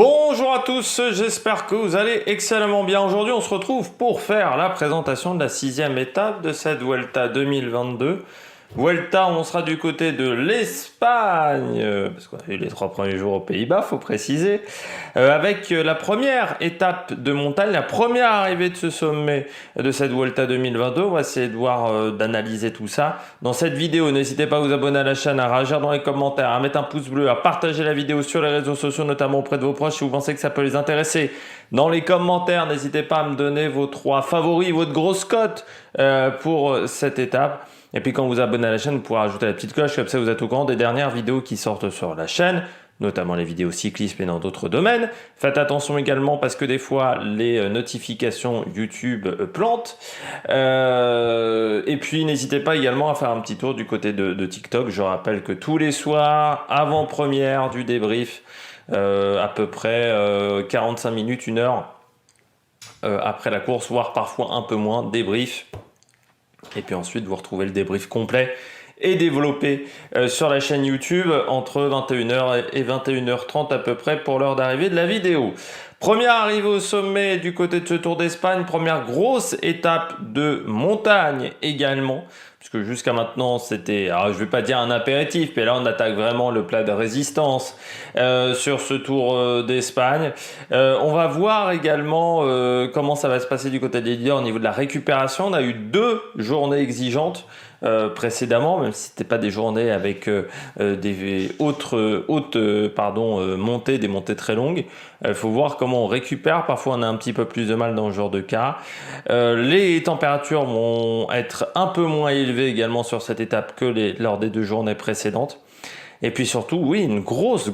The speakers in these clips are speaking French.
Bonjour à tous, j'espère que vous allez excellemment bien. Aujourd'hui, on se retrouve pour faire la présentation de la 6e étape de cette Vuelta 2022. Vuelta, on sera du côté de l'Espagne, parce qu'on a eu les 3 premiers jours aux Pays-Bas, faut préciser, avec la première étape de montagne, la première arrivée de ce sommet de cette Vuelta 2022. On va essayer de voir, d'analyser tout ça. Dans cette vidéo, n'hésitez pas à vous abonner à la chaîne, à réagir dans les commentaires, à mettre un pouce bleu, à partager la vidéo sur les réseaux sociaux, notamment auprès de vos proches si vous pensez que ça peut les intéresser. Dans les commentaires, n'hésitez pas à me donner vos 3 favoris, votre grosse cote pour cette étape. Et puis quand vous abonnez à la chaîne, vous pourrez ajouter la petite cloche, comme ça vous êtes au courant des dernières vidéos qui sortent sur la chaîne, notamment les vidéos cyclisme et dans d'autres domaines. Faites attention également parce que des fois les notifications YouTube plantent. Et puis n'hésitez pas également à faire un petit tour du côté de TikTok. Je rappelle que tous les soirs, avant-première du débrief, à peu près 45 minutes, 1 heure après la course, voire parfois un peu moins, débrief. Et puis ensuite, vous retrouvez le débrief complet et développé sur la chaîne YouTube entre 21h et 21h30 à peu près pour l'heure d'arrivée de la vidéo. Première arrivée au sommet du côté de ce Tour d'Espagne, première grosse étape de montagne également, puisque jusqu'à maintenant c'était, alors je vais pas dire un apéritif, mais là on attaque vraiment le plat de résistance sur ce Tour d'Espagne. On va voir également comment ça va se passer du côté des leaders au niveau de la récupération. On a eu 2 journées exigeantes précédemment, même si c'était pas des journées avec des hautes montées, des montées très longues. Il faut voir comment on récupère. Parfois, on a un petit peu plus de mal dans ce genre de cas. Les températures vont être un peu moins élevées également sur cette étape que lors des 2 journées précédentes. Et puis surtout, oui, une grosse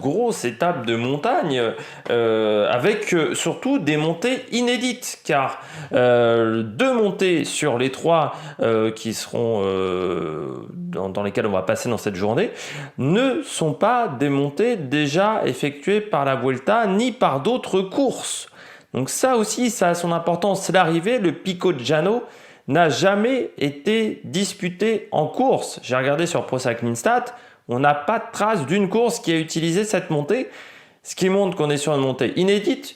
étape de montagne avec surtout des montées inédites, car 2 montées sur les 3 qui seront dans lesquelles on va passer dans cette journée ne sont pas des montées déjà effectuées par la Vuelta ni par d'autres courses. Donc ça aussi, ça a son importance. C'est l'arrivée, le Pico de Llano n'a jamais été disputé en course. J'ai regardé sur Pro Cycling Stats. On n'a pas de trace d'une course qui a utilisé cette montée, ce qui montre qu'on est sur une montée inédite.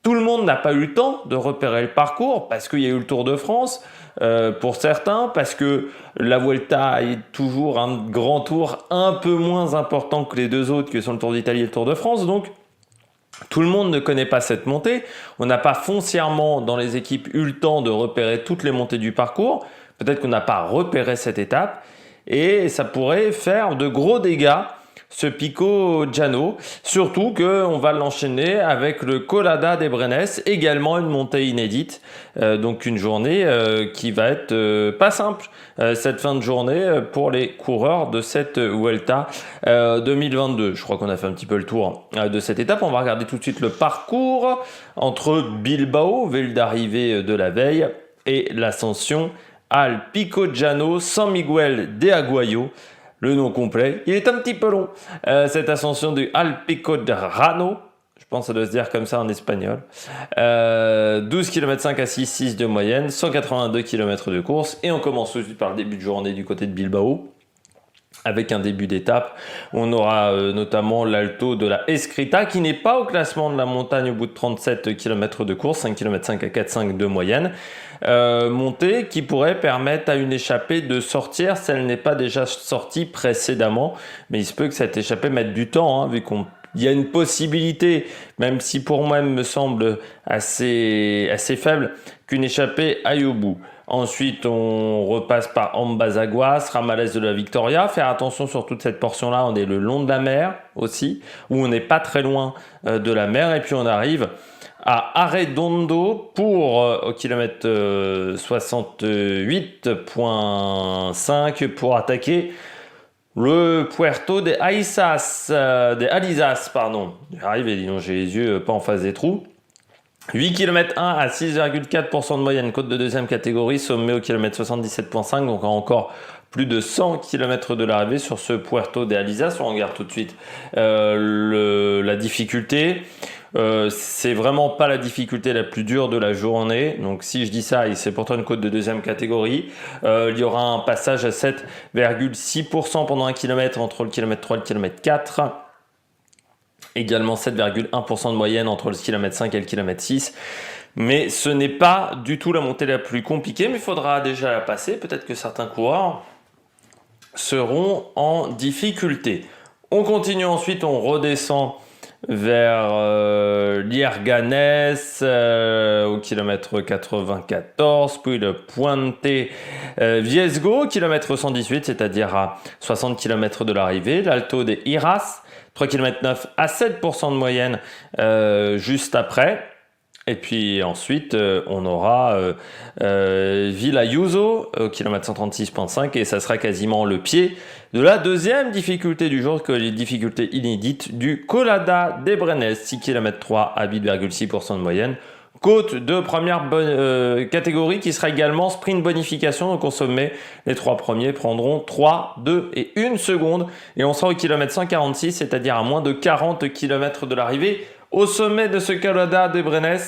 Tout le monde n'a pas eu le temps de repérer le parcours parce qu'il y a eu le Tour de France pour certains, parce que la Vuelta est toujours un grand tour un peu moins important que les 2 autres que sont le Tour d'Italie et le Tour de France. Donc, tout le monde ne connaît pas cette montée. On n'a pas foncièrement dans les équipes eu le temps de repérer toutes les montées du parcours. Peut-être qu'on n'a pas repéré cette étape. Et ça pourrait faire de gros dégâts, ce Pico Llano, surtout qu'on va l'enchaîner avec le Collada de Brenes, également une montée inédite, donc une journée qui va être pas simple, cette fin de journée pour les coureurs de cette Vuelta 2022. Je crois qu'on a fait un petit peu le tour de cette étape. On va regarder tout de suite le parcours entre Bilbao, ville d'arrivée de la veille, et l'ascension al Pico Llano San Miguel de Aguayo, le nom complet. Il est un petit peu long, cette ascension du al Pico de Llano, je pense que ça doit se dire comme ça en espagnol. 12 km 5 à 6,6 de moyenne, 182 km de course, et on commence tout de suite par le début de journée du côté de Bilbao, avec un début d'étape. On aura notamment l'Alto de la Escrita qui n'est pas au classement de la montagne au bout de 37 km de course, 5 km 5 à 4,5 de moyenne. Montée qui pourrait permettre à une échappée de sortir si elle n'est pas déjà sortie précédemment. Mais il se peut que cette échappée mette du temps, vu qu'il y a une possibilité, même si pour moi elle me semble assez faible, qu'une échappée aille au bout. Ensuite, on repasse par Ambazaguas, Ramales de la Victoria. Faire attention sur toute cette portion-là, on est le long de la mer aussi, où on n'est pas très loin de la mer. Et puis on arrive à Arredondo pour au kilomètre 68,5 pour attaquer le Puerto de Alizas, J'arrive, dis donc, j'ai les yeux pas en face des trous. 8 km 1 à 6,4% de moyenne, côte de 2e catégorie, sommet au kilomètre 77,5, donc encore plus de 100 km de l'arrivée sur ce Puerto de Alizas. On regarde tout de suite la difficulté. C'est vraiment pas la difficulté la plus dure de la journée. Donc si je dis ça, c'est pourtant une côte de 2e catégorie. Il y aura un passage à 7,6% pendant 1 km entre le kilomètre 3 et le kilomètre 4. Également 7,1% de moyenne entre le kilomètre 5 et le kilomètre 6. Mais ce n'est pas du tout la montée la plus compliquée, mais il faudra déjà la passer. Peut-être que certains coureurs seront en difficulté. On continue ensuite, on redescend vers Lierganès au kilomètre 94, puis le Puente Viesgo, kilomètre 118, c'est-à-dire à 60 km de l'arrivée. L'Alto des Iras, 3 km 9 à 7% de moyenne juste après. Et puis ensuite, on aura Villayuso au kilomètre 136,5 et ça sera quasiment le pied de la deuxième difficulté du jour, que les difficultés inédites du Colada de Brenes, 6 km 3 à 8,6% de moyenne. Côte de première catégorie qui sera également sprint bonification. Donc au sommet, les 3 premiers prendront 3, 2 et 1 seconde. Et on sera au kilomètre 146, c'est-à-dire à moins de 40 km de l'arrivée. Au sommet de ce Colada de Brenes.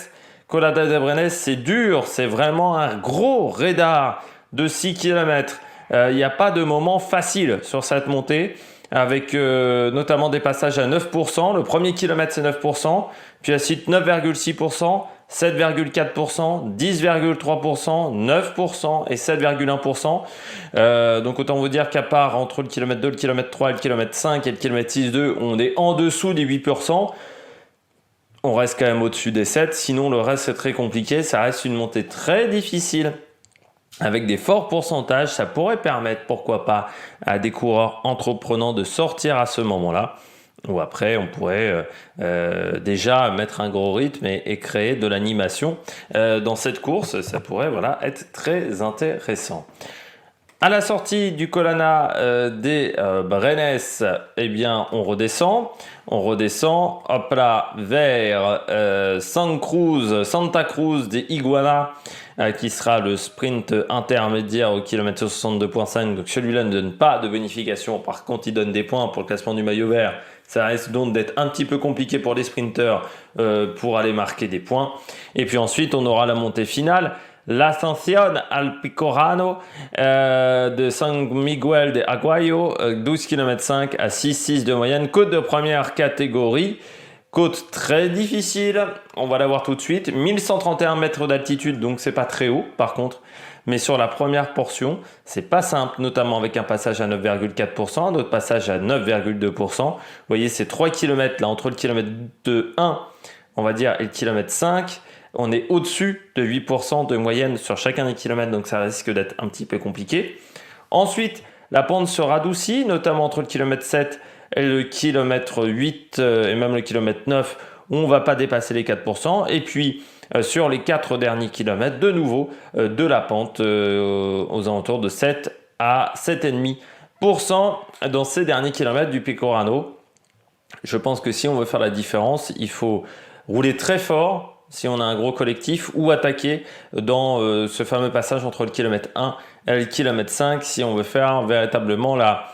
Colada de Brenes, c'est dur, c'est vraiment un gros radar de 6 km. Il n'y a pas de moment facile sur cette montée, avec notamment des passages à 9%. Le premier kilomètre, c'est 9%, puis ensuite 9,6%, 7,4%, 10,3%, 9% et 7,1%. Donc autant vous dire qu'à part entre le kilomètre 2, le kilomètre 3, le kilomètre 5 et le kilomètre 6,2, on est en dessous des 8%. On reste quand même au-dessus des 7, sinon le reste c'est très compliqué. Ça reste une montée très difficile avec des forts pourcentages. Ça pourrait permettre, pourquoi pas, à des coureurs entreprenants de sortir à ce moment-là. Ou après, on pourrait déjà mettre un gros rythme et créer de l'animation dans cette course. Ça pourrait être très intéressant. À la sortie du Colana des Brenes, eh bien, on redescend, hop là, vers Santa Cruz des Iguana, qui sera le sprint intermédiaire au kilomètre 62,5. Donc celui-là ne donne pas de bonification, par contre il donne des points pour le classement du maillot vert. Ça risque donc d'être un petit peu compliqué pour les sprinteurs pour aller marquer des points. Et puis ensuite, on aura la montée finale. L'Ascension al Picorano de San Miguel de Aguayo, 12 km 5 à 6,6 de moyenne, côte de première catégorie, côte très difficile, on va la voir tout de suite, 1131 mètres d'altitude, donc c'est pas très haut par contre, mais sur la première portion, c'est pas simple, notamment avec un passage à 9,4%, un autre passage à 9,2%. Vous voyez, c'est 3 km là, entre le kilomètre 1, on va dire, et le kilomètre 5. On est au-dessus de 8% de moyenne sur chacun des kilomètres, donc ça risque d'être un petit peu compliqué. Ensuite, la pente se radoucit, notamment entre le kilomètre 7 et le kilomètre 8 et même le kilomètre 9, où on ne va pas dépasser les 4%. Et puis, sur les 4 derniers kilomètres, de nouveau, de la pente aux alentours de 7 à 7,5% dans ces derniers kilomètres du Picorano. Je pense que si on veut faire la différence, il faut rouler très fort, si on a un gros collectif, ou attaquer dans ce fameux passage entre le kilomètre 1 et le kilomètre 5 si on veut faire véritablement la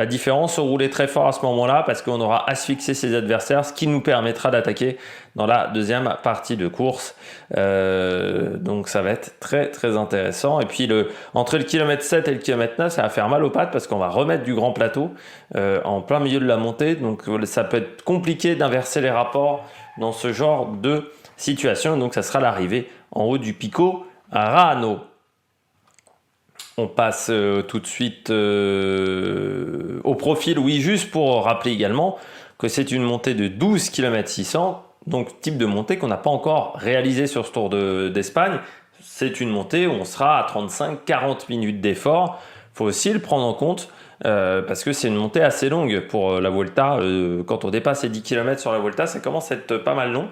différence, ou rouler très fort à ce moment-là parce qu'on aura asphyxié ses adversaires, ce qui nous permettra d'attaquer dans la deuxième partie de course. Donc ça va être très très intéressant. Et puis entre le kilomètre 7 et le kilomètre 9, ça va faire mal aux pattes parce qu'on va remettre du grand plateau en plein milieu de la montée. Donc ça peut être compliqué d'inverser les rapports dans ce genre de situation. Donc ça sera l'arrivée en haut du Pico Rano. On passe tout de suite au profil. Oui, juste pour rappeler également que c'est une montée de 12 km 600, donc type de montée qu'on n'a pas encore réalisé sur ce Tour d'Espagne. C'est une montée où on sera à 35-40 minutes d'effort. Il faut aussi le prendre en compte parce que c'est une montée assez longue pour la Vuelta. Quand on dépasse les 10 km sur la Vuelta, ça commence à être pas mal long.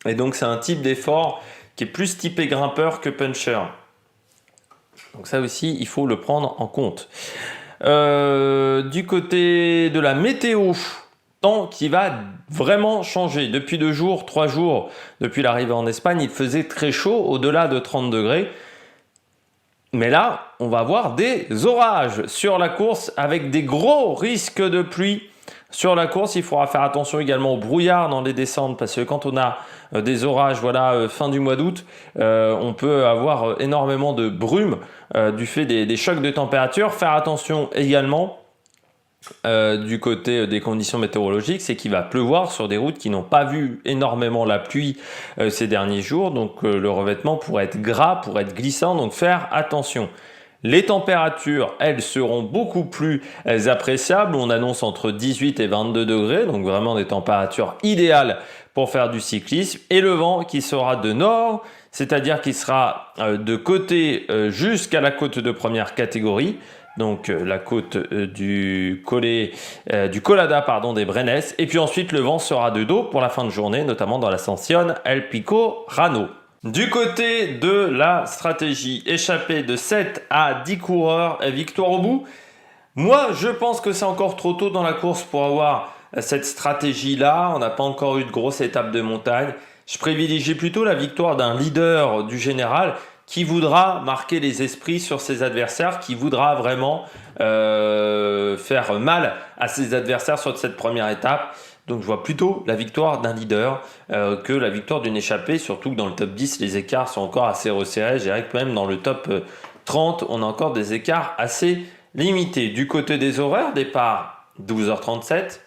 Et donc c'est un type d'effort qui est plus typé grimpeur que puncher. Donc ça aussi, il faut le prendre en compte. Du côté de la météo, temps qui va vraiment changer. Depuis 2 jours, 3 jours, depuis l'arrivée en Espagne, il faisait très chaud, au-delà de 30 degrés. Mais là, on va avoir des orages sur la course avec des gros risques de pluie. Sur la course, il faudra faire attention également au brouillard dans les descentes parce que quand on a des orages fin du mois d'août, on peut avoir énormément de brume du fait des chocs de température. Faire attention également du côté des conditions météorologiques, c'est qu'il va pleuvoir sur des routes qui n'ont pas vu énormément la pluie ces derniers jours. Donc le revêtement pourrait être gras, pourrait être glissant, donc faire attention. Les températures, elles, seront beaucoup plus appréciables. On annonce entre 18 et 22 degrés, donc vraiment des températures idéales pour faire du cyclisme. Et le vent qui sera de nord, c'est-à-dire qu'il sera de côté jusqu'à la côte de première catégorie. Donc la côte du Collada des Brennes. Et puis ensuite, le vent sera de dos pour la fin de journée, notamment dans l'ascension El Pico Rano. Du côté de la stratégie, échappée de 7 à 10 coureurs, victoire au bout. Moi, je pense que c'est encore trop tôt dans la course pour avoir cette stratégie-là. On n'a pas encore eu de grosse étape de montagne. Je privilégie plutôt la victoire d'un leader du général qui voudra marquer les esprits sur ses adversaires, qui voudra vraiment faire mal à ses adversaires sur cette première étape. Donc je vois plutôt la victoire d'un leader que la victoire d'une échappée, surtout que dans le top 10, les écarts sont encore assez resserrés. Je dirais que même dans le top 30, on a encore des écarts assez limités. Du côté des horaires, départ 12h37.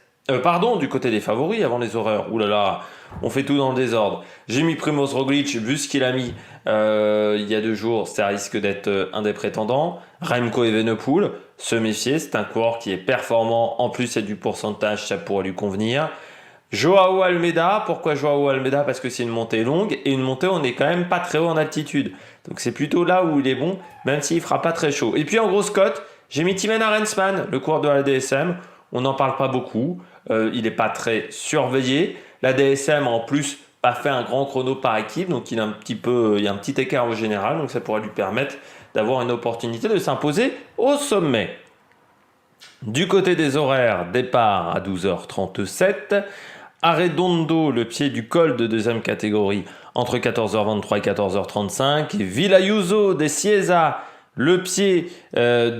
Du côté des favoris avant les horaires. Ouh là là, on fait tout dans le désordre. J'ai mis Primoz Roglic, vu ce qu'il a mis il y a 2 jours, ça risque d'être un des prétendants. Remco Evenepoel, se méfier, c'est un coureur qui est performant. En plus, c'est du pourcentage, ça pourrait lui convenir. Joao Almeida, pourquoi Joao Almeida? Parce que c'est une montée longue et une montée, on n'est quand même pas très haut en altitude. Donc c'est plutôt là où il est bon, même s'il ne fera pas très chaud. Et puis en grosse cote, j'ai mis Thymen Arensman, le coureur de la DSM. On n'en parle pas beaucoup, il n'est pas très surveillé. La DSM en plus pas fait un grand chrono par équipe, donc il y a un petit écart au général, donc ça pourrait lui permettre d'avoir une opportunité de s'imposer au sommet. Du côté des horaires, départ à 12h37, Arredondo, le pied du col de deuxième catégorie, entre 14h23 et 14h35, Villayuso de Cieza, le pied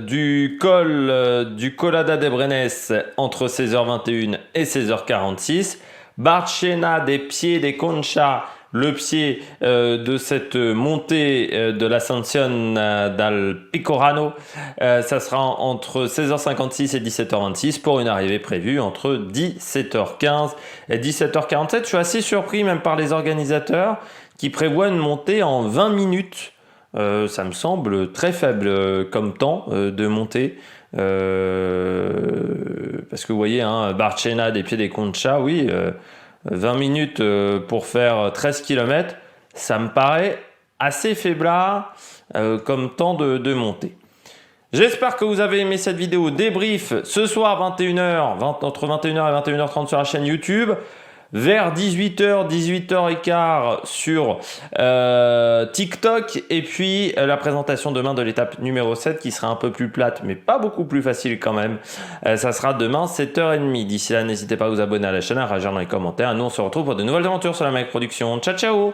du col du Collada de Brennes, entre 16h21 et 16h46, Barchena des pieds des Concha, le pied de cette montée de l'Ascension dal Picorano, ça sera entre 16h56 et 17h26 pour une arrivée prévue entre 17h15 et 17h47. Je suis assez surpris même par les organisateurs qui prévoient une montée en 20 minutes. Ça me semble très faible comme temps de montée. Parce que vous voyez, Barchena des pieds des Concha, oui, 20 minutes pour faire 13 km, ça me paraît assez faiblard comme temps de montée. J'espère que vous avez aimé cette vidéo débrief ce soir entre 21h et 21h30 sur la chaîne YouTube. Vers 18h, 18h15 sur TikTok, et puis la présentation demain de l'étape numéro 7 qui sera un peu plus plate mais pas beaucoup plus facile quand même. Ça sera demain 7h30. D'ici là, n'hésitez pas à vous abonner à la chaîne, à réagir dans les commentaires. Nous on se retrouve pour de nouvelles aventures sur la Mec Production. Ciao ciao.